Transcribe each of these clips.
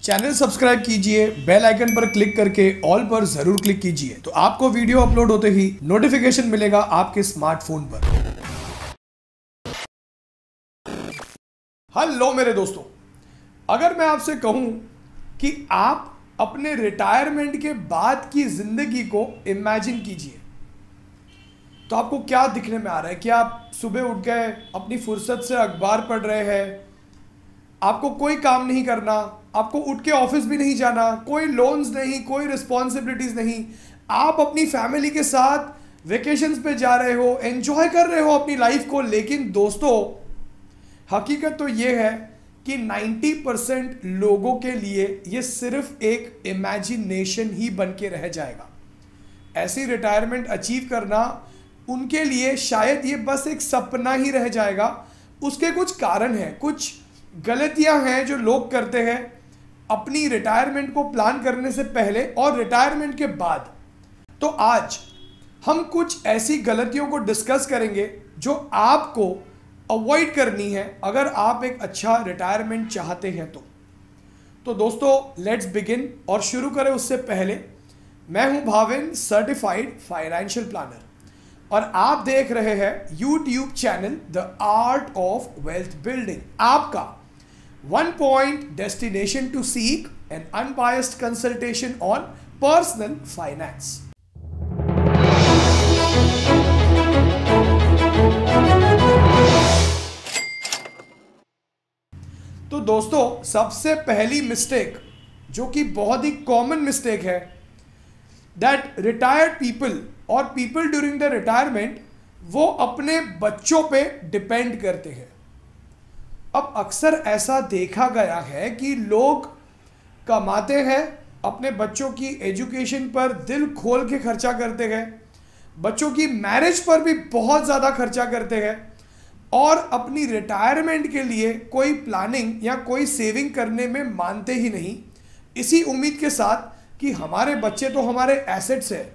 Channel subscribe कीजिए, bell icon पर click करके ऑल पर जरूर क्लिक कीजिए तो आपको वीडियो अपलोड होते ही नोटिफिकेशन मिलेगा आपके स्मार्टफोन पर। हेलो मेरे दोस्तों, अगर मैं आपसे कहूं कि आप अपने रिटायरमेंट के बाद की जिंदगी को इमेजिन कीजिए तो आपको क्या दिखने में आ रहा है? क्या आप सुबह उठ गए, अपनी फुर्सत से अखबार पढ़ रहे हैं, आपको कोई काम नहीं करना, आपको उठ के ऑफिस भी नहीं जाना, कोई लोन्स नहीं, कोई रिस्पॉन्सिबिलिटीज नहीं, आप अपनी फैमिली के साथ वेकेशंस पे जा रहे हो, एंजॉय कर रहे हो अपनी लाइफ को। लेकिन दोस्तों, हकीकत तो ये है कि 90% लोगों के लिए ये सिर्फ एक इमेजिनेशन ही बन के रह जाएगा। ऐसी रिटायरमेंट अचीव करना उनके लिए शायद ये बस एक सपना ही रह जाएगा। उसके कुछ कारण हैं, कुछ गलतियां हैं जो लोग करते हैं अपनी रिटायरमेंट को प्लान करने से पहले और रिटायरमेंट के बाद। तो आज हम कुछ ऐसी गलतियों को डिस्कस करेंगे जो आपको अवॉइड करनी है अगर आप एक अच्छा रिटायरमेंट चाहते हैं तो दोस्तों लेट्स बिगिन। और शुरू करें उससे पहले, मैं हूं भाविन, सर्टिफाइड फाइनेंशियल प्लानर, और आप देख रहे हैं YouTube channel the art of wealth building, आपका one point destination to seek an unbiased consultation on personal finance। तो दोस्तों, सबसे पहली मिस्टेक जो कि बहुत ही कॉमन मिस्टेक है, दैट रिटायर्ड पीपल और पीपल ड्यूरिंग द रिटायरमेंट वो अपने बच्चों पे डिपेंड करते हैं। अब अक्सर ऐसा देखा गया है कि लोग कमाते हैं, अपने बच्चों की एजुकेशन पर दिल खोल के खर्चा करते हैं, बच्चों की मैरिज पर भी बहुत ज़्यादा खर्चा करते हैं, और अपनी रिटायरमेंट के लिए कोई प्लानिंग या कोई सेविंग करने में मानते ही नहीं, इसी उम्मीद के साथ कि हमारे बच्चे तो हमारे एसेट्स हैं,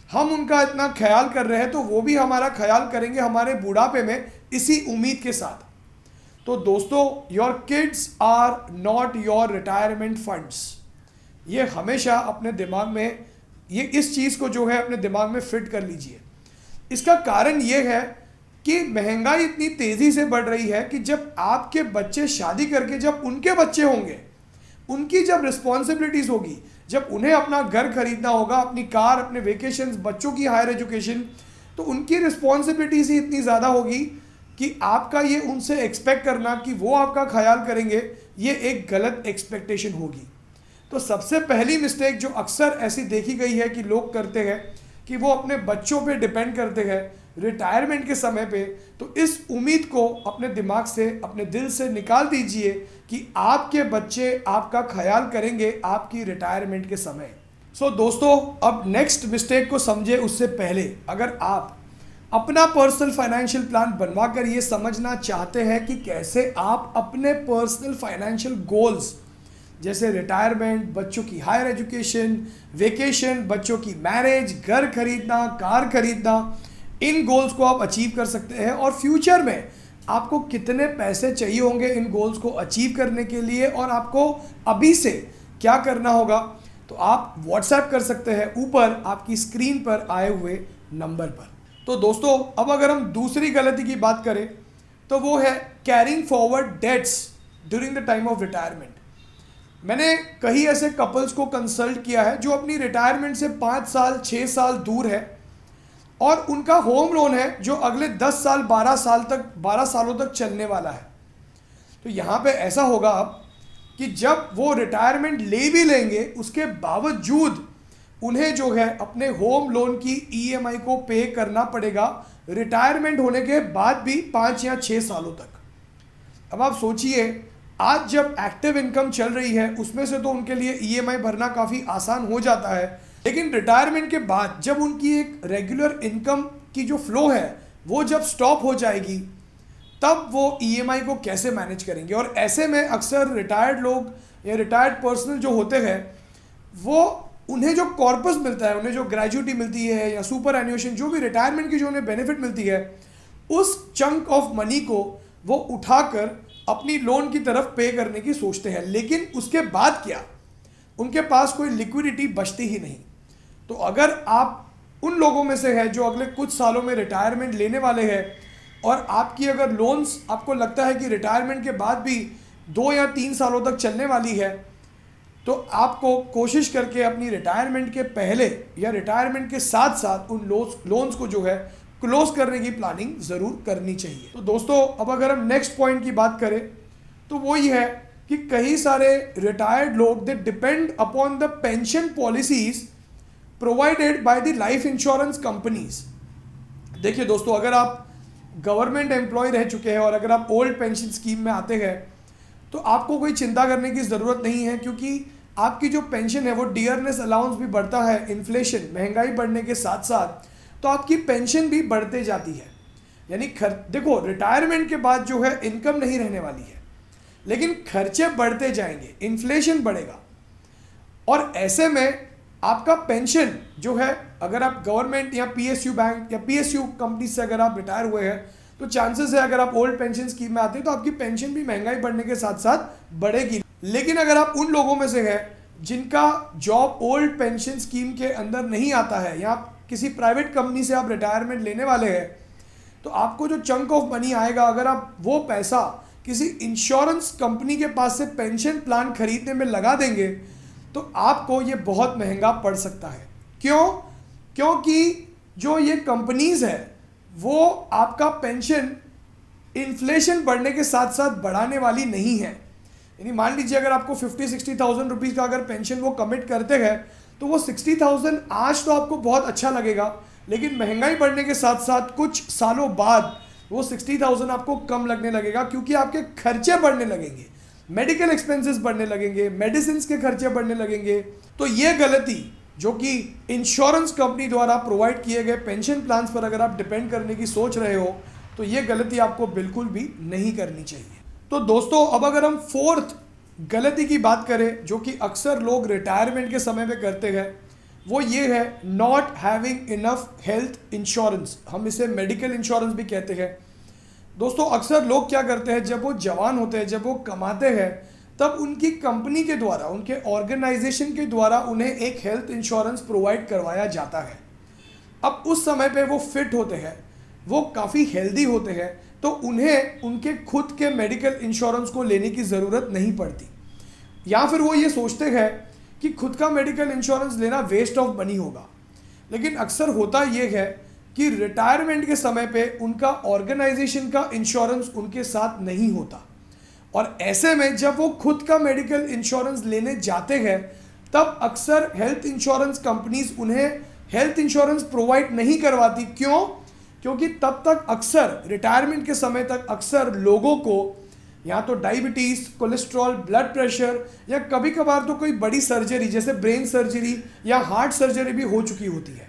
हम उनका इतना ख्याल कर रहे हैं तो वो भी हमारा ख्याल करेंगे हमारे बुढ़ापे में, इसी उम्मीद के साथ। तो दोस्तों, your kids are not your retirement funds. ये हमेशा अपने दिमाग में, ये इस चीज़ को जो है अपने दिमाग में फिट कर लीजिए। इसका कारण ये है कि महंगाई इतनी तेज़ी से बढ़ रही है कि जब आपके बच्चे शादी करके, जब उनके बच्चे होंगे, उनकी जब रिस्पॉन्सिबिलिटीज़ होगी, जब उन्हें अपना घर खरीदना होगा, अपनी कार, अपने वेकेशंस, बच्चों की हायर एजुकेशन, तो उनकी रिस्पॉन्सिबिलिटीज़ ही इतनी ज़्यादा होगी कि आपका ये उनसे एक्सपेक्ट करना कि वो आपका ख्याल करेंगे, ये एक गलत एक्सपेक्टेशन होगी। तो सबसे पहली मिस्टेक जो अक्सर ऐसी देखी गई है कि लोग करते हैं कि वो अपने बच्चों पे डिपेंड करते हैं रिटायरमेंट के समय पे। तो इस उम्मीद को अपने दिमाग से, अपने दिल से निकाल दीजिए कि आपके बच्चे आपका ख्याल करेंगे आपकी रिटायरमेंट के समय। सो दोस्तों, अब नेक्स्ट मिस्टेक को समझे उससे पहले, अगर आप अपना पर्सनल फाइनेंशियल प्लान बनवाकर ये समझना चाहते हैं कि कैसे आप अपने पर्सनल फाइनेंशियल गोल्स जैसे रिटायरमेंट, बच्चों की हायर एजुकेशन, वेकेशन, बच्चों की मैरिज, घर खरीदना, कार खरीदना, इन गोल्स को आप अचीव कर सकते हैं, और फ्यूचर में आपको कितने पैसे चाहिए होंगे इन गोल्स को अचीव करने के लिए, और आपको अभी से क्या करना होगा, तो आप व्हाट्सएप कर सकते हैं ऊपर आपकी स्क्रीन पर आए हुए नंबर पर। तो दोस्तों, अब अगर हम दूसरी गलती की बात करें तो वो है carrying forward debts during the time of retirement. मैंने कई ऐसे कपल्स को कंसल्ट किया है जो अपनी रिटायरमेंट से 5 साल 6 साल दूर है, और उनका होम लोन है जो अगले 10 साल 12 सालों तक चलने वाला है। तो यहाँ पे ऐसा होगा अब कि जब वो रिटायरमेंट ले भी लेंगे, उसके बावजूद उन्हें जो है अपने होम लोन की ईएमआई को पे करना पड़ेगा रिटायरमेंट होने के बाद भी 5 या 6 सालों तक। अब आप सोचिए, आज जब एक्टिव इनकम चल रही है उसमें से तो उनके लिए ईएमआई भरना काफ़ी आसान हो जाता है, लेकिन रिटायरमेंट के बाद जब उनकी एक रेगुलर इनकम की जो फ्लो है वो जब स्टॉप हो जाएगी, तब वो ईएमआई को कैसे मैनेज करेंगे। और ऐसे में अक्सर रिटायर्ड लोग या रिटायर्ड पर्सनल जो होते हैं, वो उन्हें जो कॉर्पस मिलता है, उन्हें जो ग्रेजुटी मिलती है या सुपर एन्युएशन, जो भी रिटायरमेंट की जो उन्हें बेनिफिट मिलती है, उस चंक ऑफ मनी को वो उठाकर अपनी लोन की तरफ पे करने की सोचते हैं। लेकिन उसके बाद क्या, उनके पास कोई लिक्विडिटी बचती ही नहीं। तो अगर आप उन लोगों में से है जो अगले कुछ सालों में रिटायरमेंट लेने वाले हैं और आपकी अगर लोन्स आपको लगता है कि रिटायरमेंट के बाद भी 2 या 3 सालों तक चलने वाली है, तो आपको कोशिश करके अपनी रिटायरमेंट के पहले या रिटायरमेंट के साथ साथ उन लोन्स को जो है क्लोज करने की प्लानिंग ज़रूर करनी चाहिए। तो दोस्तों, अब अगर हम नेक्स्ट पॉइंट की बात करें तो वो ये है कि कई सारे रिटायर्ड लोग they depend upon the pension policies provided by the life insurance companies. देखिए दोस्तों, अगर आप गवर्नमेंट एम्प्लॉय रह चुके हैं और अगर आप ओल्ड पेंशन स्कीम में आते हैं तो आपको कोई चिंता करने की ज़रूरत नहीं है, क्योंकि आपकी जो पेंशन है वो डियरनेस अलाउंस भी बढ़ता है, इन्फ्लेशन महंगाई बढ़ने के साथ साथ, तो आपकी पेंशन भी बढ़ते जाती है। यानी देखो, रिटायरमेंट के बाद जो है इनकम नहीं रहने वाली है, लेकिन खर्चे बढ़ते जाएंगे, इन्फ्लेशन बढ़ेगा, और ऐसे में आपका पेंशन जो है, अगर आप गवर्नमेंट या पीएसयू बैंक या पीएसयू कंपनी से अगर आप रिटायर हुए हैं तो चांसेस है अगर आप ओल्ड पेंशन स्कीम में आते हैं तो आपकी पेंशन भी महंगाई बढ़ने के साथ साथ बढ़ेगी। लेकिन अगर आप उन लोगों में से हैं जिनका जॉब ओल्ड पेंशन स्कीम के अंदर नहीं आता है या किसी प्राइवेट कंपनी से आप रिटायरमेंट लेने वाले हैं, तो आपको जो चंक ऑफ मनी आएगा, अगर आप वो पैसा किसी इंश्योरेंस कंपनी के पास से पेंशन प्लान खरीदने में लगा देंगे तो आपको ये बहुत महंगा पड़ सकता है। क्यों? क्योंकि जो ये कंपनीज है वो आपका पेंशन इन्फ्लेशन बढ़ने के साथ साथ बढ़ाने वाली नहीं है। यानी मान लीजिए अगर आपको 50-60,000 रुपीज़ का अगर पेंशन वो कमिट करते हैं तो वो 60,000 आज तो आपको बहुत अच्छा लगेगा, लेकिन महंगाई बढ़ने के साथ साथ कुछ सालों बाद वो 60,000 आपको कम लगने लगेगा, क्योंकि आपके खर्चे बढ़ने लगेंगे, मेडिकल एक्सपेंसेस बढ़ने लगेंगे, मेडिसिन के खर्चे बढ़ने लगेंगे। तो ये गलती जो कि इंश्योरेंस कंपनी द्वारा प्रोवाइड किए गए पेंशन प्लान्स पर अगर आप डिपेंड करने की सोच रहे हो तो ये गलती आपको बिल्कुल भी नहीं करनी चाहिए। तो दोस्तों, अब अगर हम फोर्थ गलती की बात करें जो कि अक्सर लोग रिटायरमेंट के समय में करते हैं, वो ये है not having enough health insurance. हम इसे मेडिकल इंश्योरेंस भी कहते हैं। दोस्तों, अक्सर लोग क्या करते हैं, जब वो जवान होते हैं, जब वो कमाते हैं, तब उनकी कंपनी के द्वारा, उनके ऑर्गेनाइजेशन के द्वारा उन्हें एक हेल्थ इंश्योरेंस प्रोवाइड करवाया जाता है। अब उस समय पे वो फिट होते हैं, वो काफ़ी हेल्दी होते हैं, तो उन्हें उनके खुद के मेडिकल इंश्योरेंस को लेने की ज़रूरत नहीं पड़ती, या फिर वो ये सोचते हैं कि खुद का मेडिकल इंश्योरेंस लेना वेस्ट ऑफ मनी होगा। लेकिन अक्सर होता ये है कि रिटायरमेंट के समय पे उनका ऑर्गेनाइजेशन का इंश्योरेंस उनके साथ नहीं होता, और ऐसे में जब वो खुद का मेडिकल इंश्योरेंस लेने जाते हैं तब अक्सर हेल्थ इंश्योरेंस कंपनीज उन्हें हेल्थ इंश्योरेंस प्रोवाइड नहीं करवाती। क्यों? क्योंकि तब तक अक्सर रिटायरमेंट के समय तक अक्सर लोगों को या तो डायबिटीज़, कोलेस्ट्रॉल, ब्लड प्रेशर या कभी कभार तो कोई बड़ी सर्जरी जैसे ब्रेन सर्जरी या हार्ट सर्जरी भी हो चुकी होती है।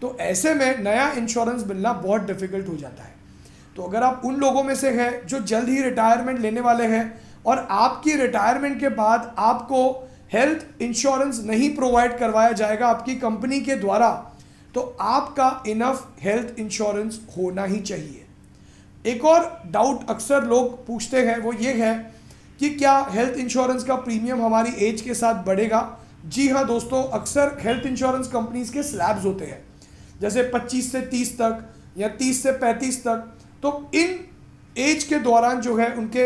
तो ऐसे में नया इंश्योरेंस मिलना बहुत डिफिकल्ट हो जाता है। तो अगर आप उन लोगों में से हैं जो जल्द ही रिटायरमेंट लेने वाले हैं और आपकी रिटायरमेंट के बाद आपको हेल्थ इंश्योरेंस नहीं प्रोवाइड करवाया जाएगा आपकी कंपनी के द्वारा, तो आपका इनफ हेल्थ इंश्योरेंस होना ही चाहिए। एक और डाउट अक्सर लोग पूछते हैं वो ये है कि क्या हेल्थ इंश्योरेंस का प्रीमियम हमारी एज के साथ बढ़ेगा? जी हाँ दोस्तों, अक्सर हेल्थ इंश्योरेंस कंपनीज के स्लैब्स होते हैं, जैसे 25 से 30 तक या 30 से 35 तक। तो इन एज के दौरान जो है उनके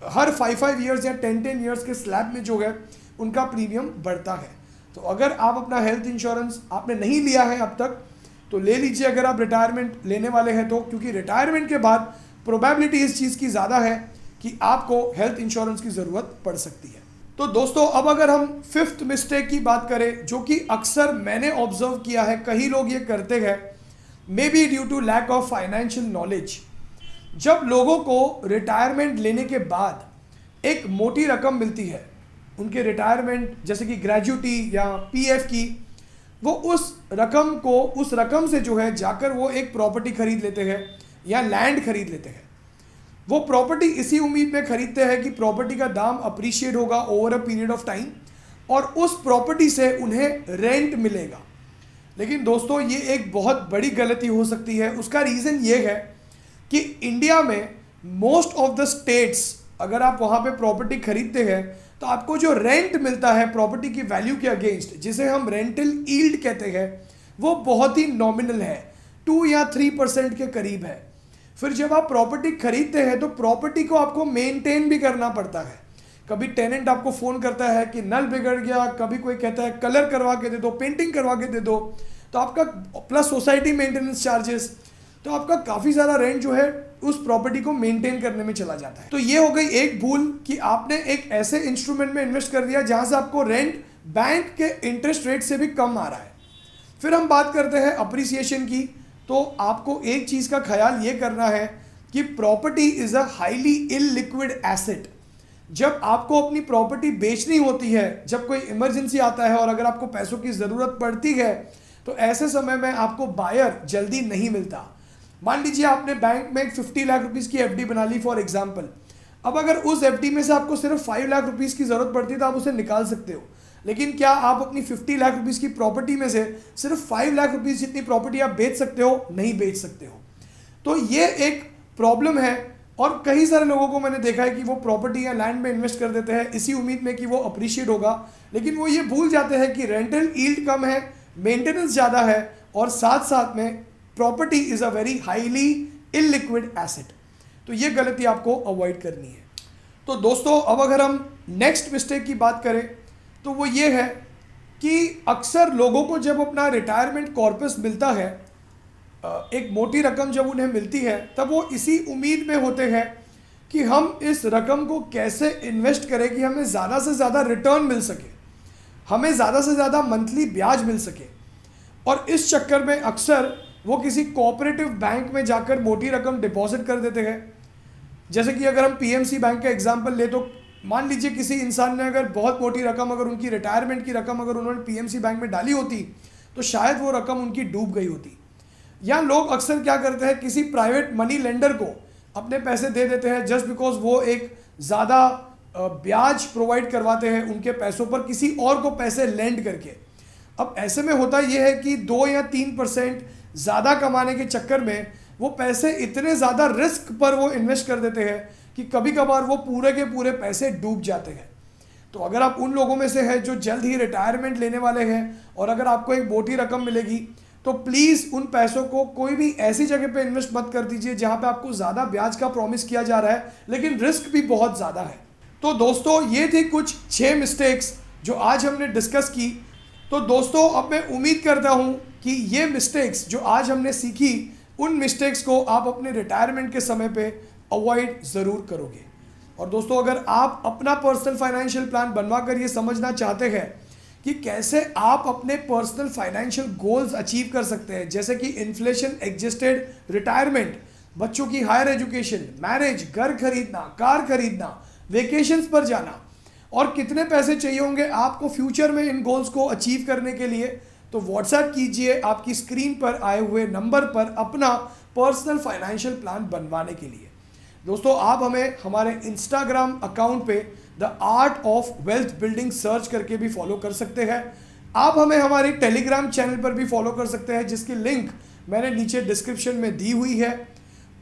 हर 5 ईयर्स या 10 ईयर्स के स्लैब में जो है उनका प्रीमियम बढ़ता है। तो अगर आप अपना हेल्थ इंश्योरेंस आपने नहीं लिया है अब तक तो ले लीजिए अगर आप रिटायरमेंट लेने वाले हैं तो, क्योंकि रिटायरमेंट के बाद प्रोबेबिलिटी इस चीज़ की ज़्यादा है कि आपको हेल्थ इंश्योरेंस की ज़रूरत पड़ सकती है। तो दोस्तों, अब अगर हम फिफ्थ मिस्टेक की बात करें जो कि अक्सर मैंने ऑब्जर्व किया है कई लोग ये करते हैं, maybe due to lack of financial knowledge. जब लोगों को रिटायरमेंट लेने के बाद एक मोटी रकम मिलती है उनके रिटायरमेंट जैसे कि ग्रेजुटी या पीएफ की, वो उस रकम से जो है जाकर वो एक प्रॉपर्टी खरीद लेते हैं या लैंड खरीद लेते हैं। वो प्रॉपर्टी इसी उम्मीद में खरीदते हैं कि प्रॉपर्टी का दाम अप्रिशिएट होगा over a period of time और उस प्रॉपर्टी से उन्हें रेंट मिलेगा। लेकिन दोस्तों, ये एक बहुत बड़ी गलती हो सकती है। उसका रीज़न ये है कि इंडिया में मोस्ट ऑफ द स्टेट्स, अगर आप वहाँ पे प्रॉपर्टी खरीदते हैं तो आपको जो रेंट मिलता है प्रॉपर्टी की वैल्यू के अगेंस्ट, जिसे हम रेंटल यील्ड कहते हैं, वो बहुत ही नॉमिनल है, 2 या 3% के करीब है। फिर जब आप प्रॉपर्टी खरीदते हैं तो प्रॉपर्टी को आपको मेंटेन भी करना पड़ता है। कभी टेनेंट आपको फ़ोन करता है कि नल बिगड़ गया, कभी कोई कहता है कलर करवा के दे दो, पेंटिंग करवा के दे दो, तो आपका प्लस सोसाइटी मेंटेनेंस चार्जेस, तो आपका काफ़ी सारा रेंट जो है उस प्रॉपर्टी को मेंटेन करने में चला जाता है। तो ये हो गई एक भूल कि आपने एक ऐसे इंस्ट्रूमेंट में इन्वेस्ट कर दिया जहाँ से आपको रेंट बैंक के इंटरेस्ट रेट से भी कम आ रहा है। फिर हम बात करते हैं अप्रिसिएशन की। तो आपको एक चीज़ का ख्याल ये करना है कि property is a highly illiquid asset. जब आपको अपनी प्रॉपर्टी बेचनी होती है, जब कोई इमरजेंसी आता है और अगर आपको पैसों की ज़रूरत पड़ती है, तो ऐसे समय में आपको बायर जल्दी नहीं मिलता। मान लीजिए आपने बैंक में 50 लाख रुपीज़ की एफडी बना ली फॉर एग्जांपल। अब अगर उस एफडी में से आपको सिर्फ 5 लाख रुपीज़ की ज़रूरत पड़ती है तो आप उसे निकाल सकते हो, लेकिन क्या आप अपनी 50 लाख रुपीज़ की प्रॉपर्टी में से सिर्फ 5 लाख रुपीज़ जितनी प्रॉपर्टी आप बेच सकते हो? नहीं बेच सकते हो। तो ये एक प्रॉब्लम है और कई सारे लोगों को मैंने देखा है कि वो प्रॉपर्टी या लैंड में इन्वेस्ट कर देते हैं इसी उम्मीद में कि वो अप्रिशिएट होगा, लेकिन वो ये भूल जाते हैं कि रेंटल यील्ड कम है, मेंटेनेंस ज़्यादा है और साथ साथ में property is a very highly illiquid asset. तो ये गलती आपको अवॉइड करनी है। तो दोस्तों, अब अगर हम नेक्स्ट मिस्टेक की बात करें तो वो ये है कि अक्सर लोगों को जब अपना रिटायरमेंट कॉर्पस मिलता है, एक मोटी रकम जब उन्हें मिलती है, तब वो इसी उम्मीद में होते हैं कि हम इस रकम को कैसे इन्वेस्ट करें कि हमें ज़्यादा से ज़्यादा रिटर्न मिल सके, हमें ज़्यादा से ज़्यादा मंथली ब्याज मिल सके। और इस चक्कर में अक्सर वो किसी कोऑपरेटिव बैंक में जाकर मोटी रकम डिपॉजिट कर देते हैं। जैसे कि अगर हम पीएमसी बैंक का एग्जांपल ले तो मान लीजिए किसी इंसान ने अगर बहुत मोटी रकम, अगर उनकी रिटायरमेंट की रकम अगर उन्होंने पीएमसी बैंक में डाली होती तो शायद वो रकम उनकी डूब गई होती। या लोग अक्सर क्या करते हैं, किसी प्राइवेट मनी लेंडर को अपने पैसे दे देते हैं जस्ट बिकॉज वो एक ज़्यादा ब्याज प्रोवाइड करवाते हैं उनके पैसों पर, किसी और को पैसे लेंड करके। अब ऐसे में होता यह है कि 2 या 3% ज़्यादा कमाने के चक्कर में वो पैसे इतने ज़्यादा रिस्क पर वो इन्वेस्ट कर देते हैं कि कभी कभार वो पूरे के पूरे पैसे डूब जाते हैं। तो अगर आप उन लोगों में से हैं जो जल्द ही रिटायरमेंट लेने वाले हैं और अगर आपको एक मोटी रकम मिलेगी, तो प्लीज़ उन पैसों को कोई भी ऐसी जगह पे इन्वेस्ट मत कर दीजिए जहां पे आपको ज़्यादा ब्याज का प्रॉमिस किया जा रहा है लेकिन रिस्क भी बहुत ज़्यादा है। तो दोस्तों, ये थी कुछ 6 मिस्टेक्स जो आज हमने डिस्कस की। तो दोस्तों, अब मैं उम्मीद करता हूँ कि ये मिस्टेक्स जो आज हमने सीखी, उन मिस्टेक्स को आप अपने रिटायरमेंट के समय पे अवॉइड ज़रूर करोगे। और दोस्तों, अगर आप अपना पर्सनल फाइनेंशियल प्लान बनवा कर ये समझना चाहते हैं कि कैसे आप अपने पर्सनल फाइनेंशियल गोल्स अचीव कर सकते हैं, जैसे कि इन्फ्लेशन एडजस्टेड रिटायरमेंट, बच्चों की हायर एजुकेशन, मैरिज, घर खरीदना, कार खरीदना, वेकेशंस पर जाना, और कितने पैसे चाहिए होंगे आपको फ्यूचर में इन गोल्स को अचीव करने के लिए, तो व्हाट्सएप कीजिए आपकी स्क्रीन पर आए हुए नंबर पर अपना पर्सनल फाइनेंशियल प्लान बनवाने के लिए। दोस्तों, आप हमें हमारे इंस्टाग्राम अकाउंट पे the art of wealth building search करके भी फॉलो कर सकते हैं। आप हमें हमारे टेलीग्राम चैनल पर भी फॉलो कर सकते हैं जिसकी लिंक मैंने नीचे डिस्क्रिप्शन में दी हुई है।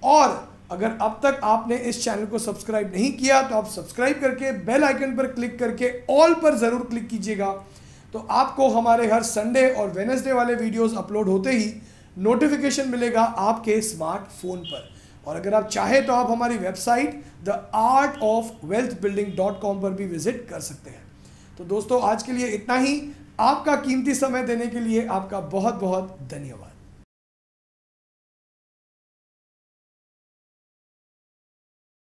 और अगर अब तक आपने इस चैनल को सब्सक्राइब नहीं किया तो आप सब्सक्राइब करके बेल आइकन पर क्लिक करके ऑल पर ज़रूर क्लिक कीजिएगा, तो आपको हमारे हर संडे और वेडनेसडे वाले वीडियोस अपलोड होते ही नोटिफिकेशन मिलेगा आपके स्मार्टफोन पर। और अगर आप चाहें तो आप हमारी वेबसाइट theartofwealthbuilding.com पर भी विजिट कर सकते हैं। तो दोस्तों, आज के लिए इतना ही। आपका कीमती समय देने के लिए आपका बहुत बहुत धन्यवाद।